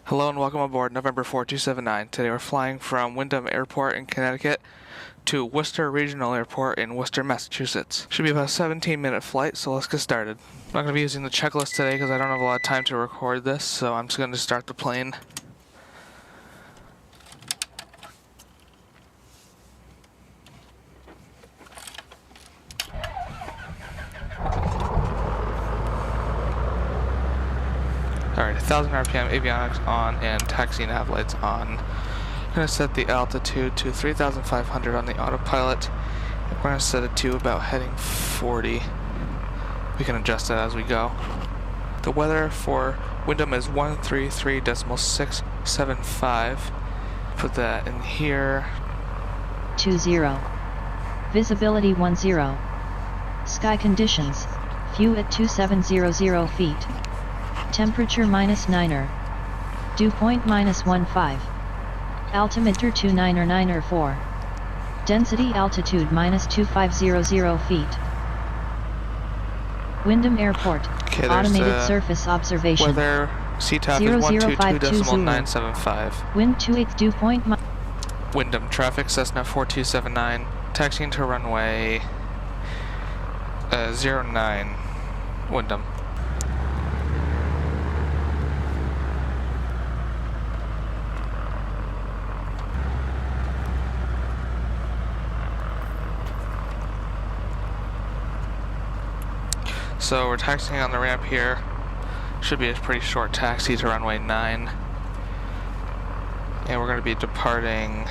Hello and welcome aboard November 4279. Today we're flying from Windham Airport in Connecticut to Worcester Regional Airport in Worcester, Massachusetts. Should be about a 17-minute flight, so let's get started. I'm not going to be using the checklist today because I don't have a lot of time to record this, so I'm just going to start the plane. Alright, 1000 RPM, avionics on, and taxi nav lights on. I'm going to set the altitude to 3,500 on the autopilot. We're going to set it to about heading 40. We can adjust that as we go. The weather for Windham is 133.675. Put that in here. 20. Visibility 10. Sky conditions. View at 2700 feet. Temperature -9er. Dew point -15. Altimeter 29904. Density altitude -2500 feet. Windham Airport. Okay, Automated surface observation. Weather, CTAP is 122.975. Wind 28. Dew point. Windham traffic, Cessna 4279. Taxiing to runway 09. Windham. So we're taxiing on the ramp here. Should be a pretty short taxi to runway 9. And we're going to be departing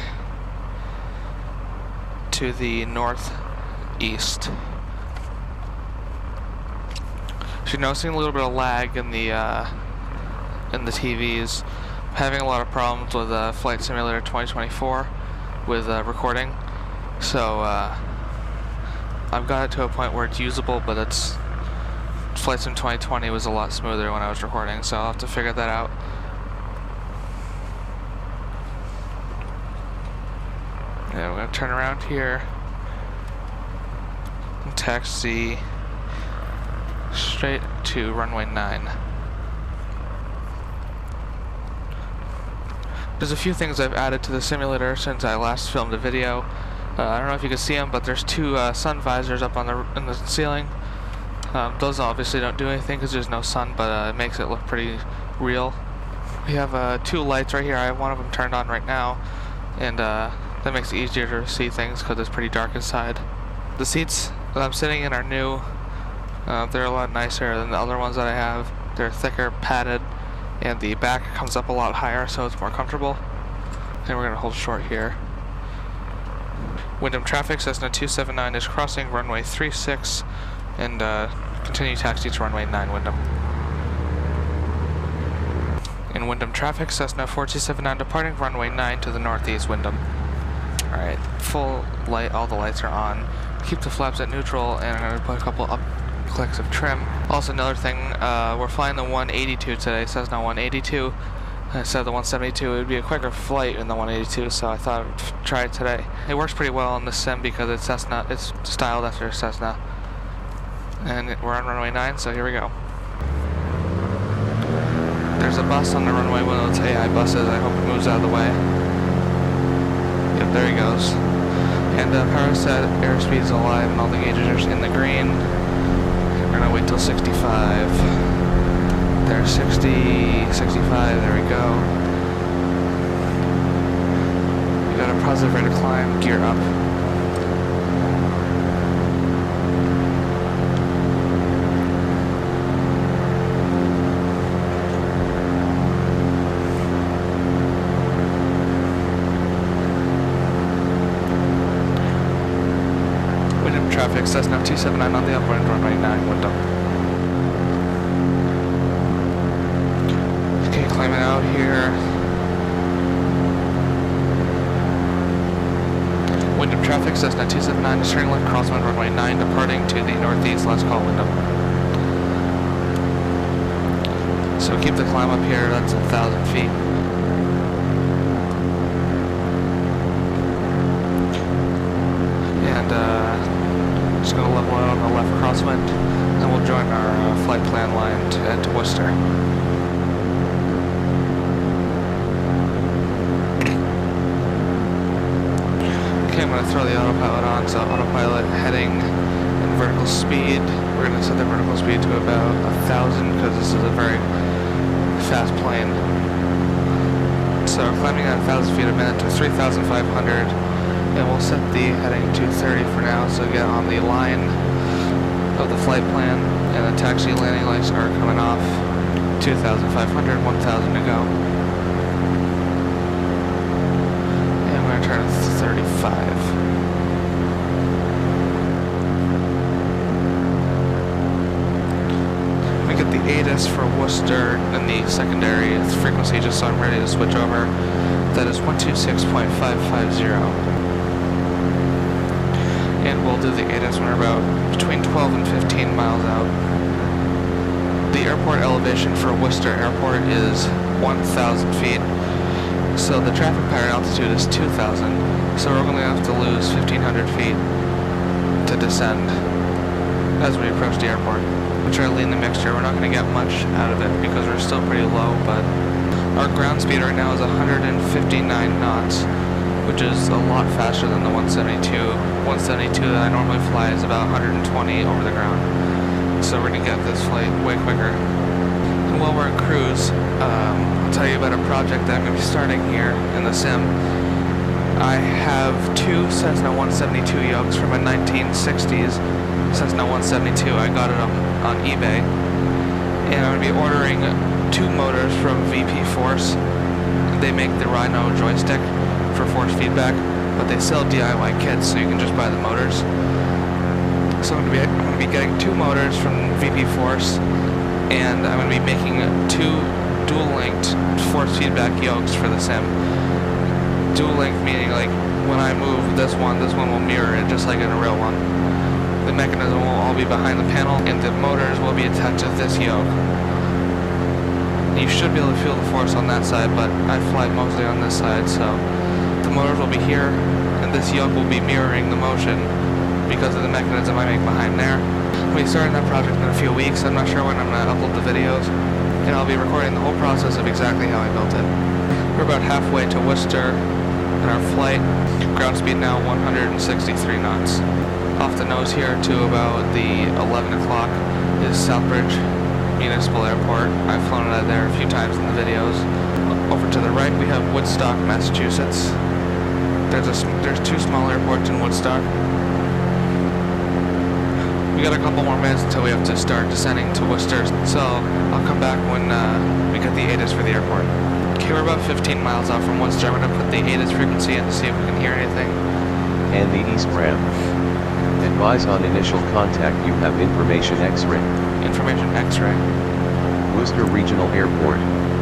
to the northeast. So you're noticing a little bit of lag in the TVs. I'm having a lot of problems with Flight Simulator 2024 with recording. So I've got it to a point where it's usable, but Flight Sim 2020 was a lot smoother when I was recording, so I'll have to figure that out. Yeah, we're going to turn around here and taxi straight to runway 9. There's a few things I've added to the simulator since I last filmed a video. I don't know if you can see them, but there's two sun visors up on in the ceiling. Those obviously don't do anything because there's no sun, but it makes it look pretty real. We have two lights right here. I have one of them turned on right now, and that makes it easier to see things because it's pretty dark inside. The seats that I'm sitting in are new. They're a lot nicer than the other ones that I have. They're thicker, padded, and the back comes up a lot higher, so it's more comfortable. And we're going to hold short here. Windham traffic, Cessna 279 is crossing runway 36. And continue taxi to runway 9 Windham. In Windham traffic, Cessna 4279 departing runway 9 to the northeast Windham. Alright, full light, all the lights are on. Keep the flaps at neutral, and I'm going to put a couple up clicks of trim. Also another thing, we're flying the 182 today, Cessna 182. Instead of the 172, it would be a quicker flight in the 182, so I thought I'd try it today. It works pretty well in the sim because it's Cessna, it's styled after Cessna. And we're on runway 9, so here we go. There's a bus on the runway, one of those AI buses. I hope it moves out of the way. Yep, there he goes. And power set, airspeed is alive, and all the gauges are in the green. We're gonna wait till 65. There's 60, 65, there we go. We got a positive rate of climb, gear up. Traffic, Cessna 279 on the upwind, runway 9, Windham. Okay, climbing out here. Windham traffic, Cessna 279 is turning left, crosswind, runway 9, departing to the northeast, last call Windham. So keep the climb up here, that's 1,000 feet. And just going to level out on the left crosswind, and we'll join our flight plan line to head to Worcester. going to throw the autopilot on, so autopilot heading and vertical speed. We're going to set the vertical speed to about 1,000 because this is a very fast plane. So we're climbing at 1,000 feet a minute to 3,500, and we'll set the heading to 30 for now, so get on the line of the flight plan, and the taxi landing lights are coming off. 2,500, 1,000 to go. And we're going to turn to 35. We get the ATIS for Worcester in the secondary frequency, just so I'm ready to switch over. That is 126.550. And we'll do the ATIS when we're about between 12 and 15 miles out. The airport elevation for Worcester Airport is 1,000 feet. So the traffic pattern altitude is 2,000. So we're going to have to lose 1,500 feet to descend as we approach the airport. Which are lean the mixture. We're not going to get much out of it because we're still pretty low, but our ground speed right now is 159 knots, which is a lot faster than the 172. 172 that I normally fly is about 120 over the ground. So we're going to get this flight way quicker. And while we're in cruise, I'll tell you about a project that I'm going to be starting here in the sim. I have two Cessna 172 yokes from a 1960s Cessna 172. I got it on eBay. And I'm going to be ordering two motors from VP Force. They make the Rhino joystick for force feedback, but they sell DIY kits, so you can just buy the motors. So I'm going to be getting two motors from VP Force, and I'm going to be making two dual-linked force feedback yokes for the sim. Dual-linked meaning like when I move this one will mirror it just like in a real one. The mechanism will all be behind the panel, and the motors will be attached to this yoke. You should be able to feel the force on that side, but I fly mostly on this side, so the motors will be here, and this yoke will be mirroring the motion because of the mechanism I make behind there. We'll be starting that project in a few weeks. I'm not sure when I'm going to upload the videos, and I'll be recording the whole process of exactly how I built it. We're about halfway to Worcester in our flight. Ground speed now 163 knots. Off the nose here to about the 11 o'clock is Southbridge Municipal Airport. I've flown out of there a few times in the videos. Over to the right we have Woodstock, Massachusetts. There's two small airports in Woodstock. We got a couple more minutes until we have to start descending to Worcester, so I'll come back when we get the ATIS for the airport. Okay, we're about 15 miles out from Worcester. I'm going to put the ATIS frequency in to see if we can hear anything. And the east ramp. Advise on initial contact you have information X-ray. Information X-ray. Worcester Regional Airport,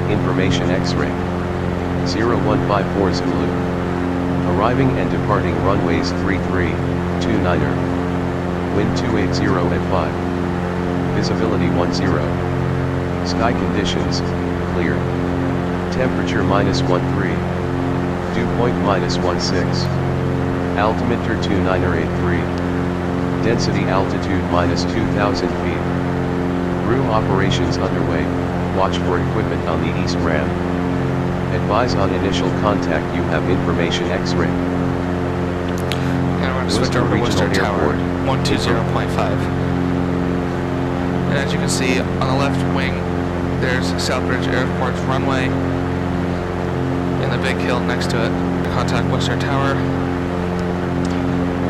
information X-ray. 0154 Zulu. Arriving and departing runways 3329er. Wind 280 at 5. Visibility 10. Sky conditions, clear. Temperature -13. Dew point -16. Altimeter 2983. Density altitude -2,000 feet. Room operations underway. Watch for equipment on the east ramp. Advise on initial contact you have information X-ray. And we're going to switch over to Worcester Tower, 120.5. And as you can see, on the left wing, there's Southbridge Airport's runway, and the big hill next to it. Contact Worcester Tower.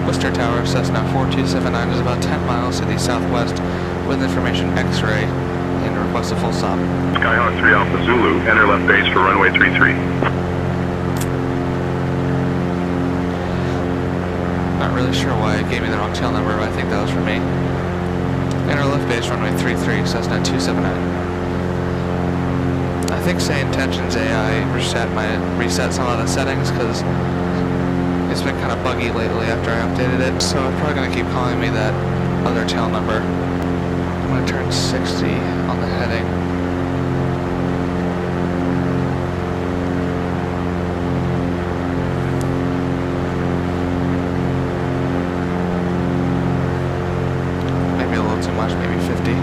Worcester Tower, Cessna 4279 is about 10 miles to the southwest with information X-ray, and request a full stop. Skyhawk 3 Alpha Zulu, enter left base for runway 33. Not really sure why it gave me the wrong tail number, but I think that was for me. Enter left base runway 33, Cessna 279. I think say intentions AI reset some of the settings because it's been kind of buggy lately after I updated it, so it's probably going to keep calling me that other tail number. I'm going to turn 60 on the heading. Maybe a little too much, maybe 50.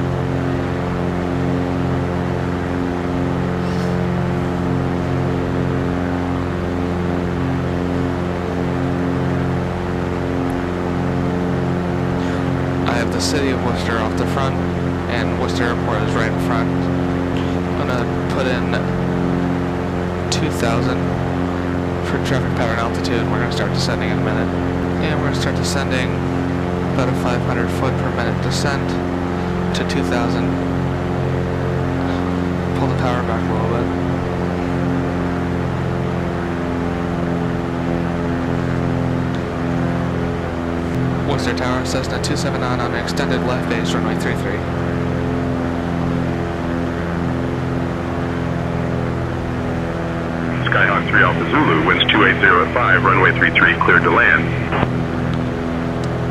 the city of Worcester off the front, and Worcester Airport is right in front. I'm gonna put in 2,000 for traffic pattern altitude, and we're gonna start descending in a minute. And we're gonna start descending about a 500 foot per minute descent to 2,000. Pull the power back a little bit. Worcester Tower, Cessna 279 on extended left base, runway 33. Skyhawk 3 Alpha Zulu, winds 280 at 5, runway 33, cleared to land.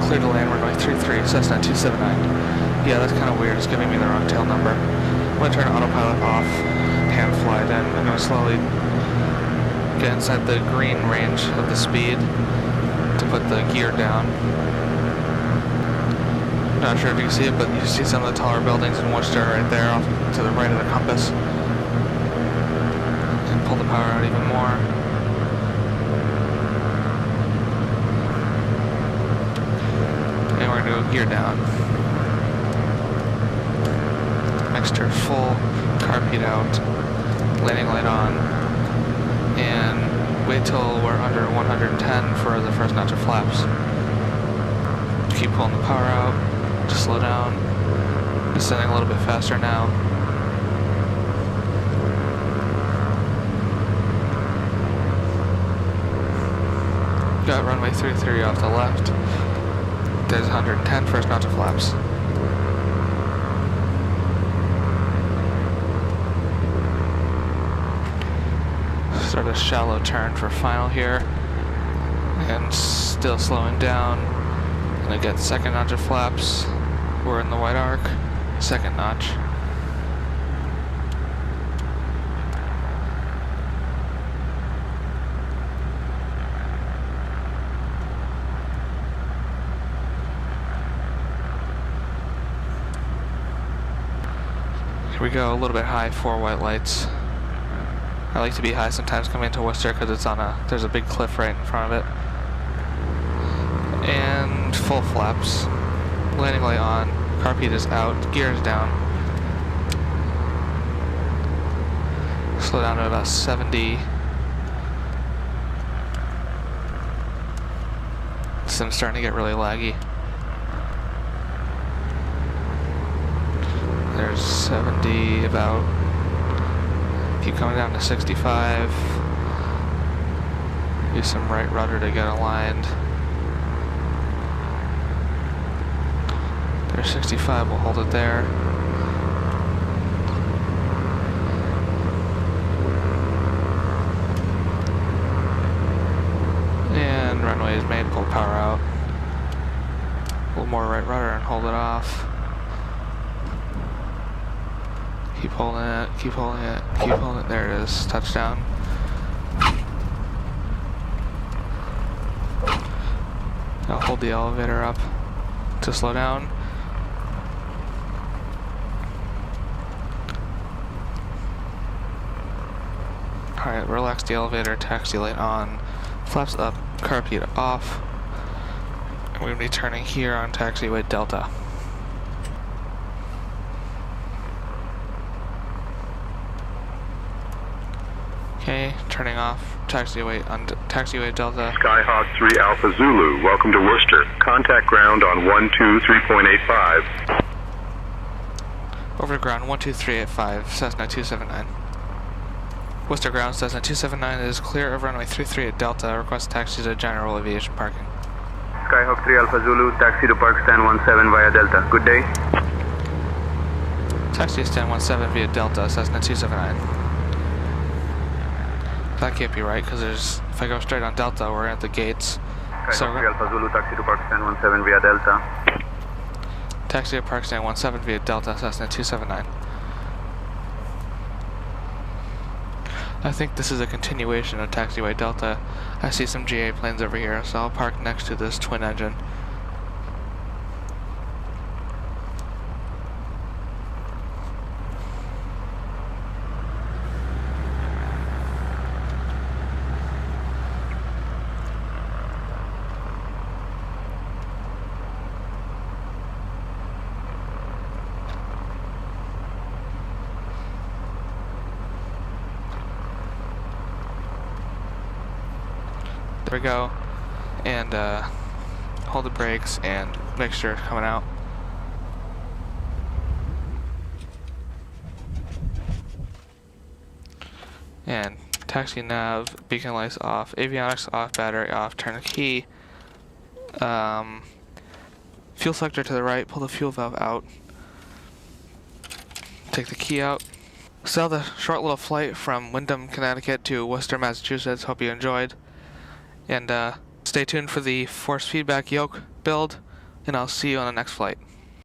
Cleared to land, runway 33, Cessna 279. Yeah, that's kind of weird, it's giving me the wrong tail number. I'm going to turn autopilot off, hand fly it in. I'm going to slowly get inside the green range of the speed to put the gear down. Not sure if you can see it, but you see some of the taller buildings in Worcester right there off to the right of the compass. And pull the power out even more. And we're going to go gear down. Mixture full, carpet out, landing light on, and wait till we're under 110 for the first notch of flaps. Keep pulling the power out. To slow down, descending a little bit faster now. Got runway 33 off the left. There's 110 first notch of flaps. Start a shallow turn for final here, and still slowing down. Gonna get second notch of flaps. We're in the white arc, second notch. Here we go, a little bit high, 4 white lights. I like to be high sometimes coming into Worcester because it's on there's a big cliff right in front of it. And full flaps. Landing light on, carpet is out, gear is down. Slow down to about 70. Sim's starting to get really laggy. There's 70 about. Keep coming down to 65. Use some right rudder to get aligned. There's 65, we'll hold it there. And runway is made, pull power out. A little more right rudder and hold it off. Keep holding it, keep holding it, keep holding it. There it is, touchdown. I'll hold the elevator up to slow down. Alright, relax the elevator, taxi light on, flaps up, carpet off. And we're going to be turning here on taxiway Delta. Okay, turning off, taxiway on taxiway Delta. Skyhawk 3 Alpha Zulu, welcome to Worcester. Contact ground on 123.85. Over to ground 12385, Cessna 279. Worcester ground, Cessna 279 is clear of runway 33 at Delta. Request taxi to general aviation parking. Skyhawk 3 Alpha Zulu, taxi to park stand 17 via Delta. Good day. Taxi to stand 17 via Delta, Cessna 279. That can't be right, because there's, if I go straight on Delta, we're at the gates. Skyhawk 3 Alpha Zulu, taxi to park stand 17 via Delta. Taxi to park stand 17 via Delta, Cessna 279. I think this is a continuation of taxiway Delta. I see some GA planes over here, so I'll park next to this twin engine. There we go. And hold the brakes and make sure it's coming out. And taxi nav, beacon lights off, avionics off, battery off, turn the key. Fuel selector to the right, pull the fuel valve out. Take the key out. Sail the short little flight from Windham, Connecticut to Worcester, Massachusetts. Hope you enjoyed. And stay tuned for the force feedback yoke build, and I'll see you on the next flight.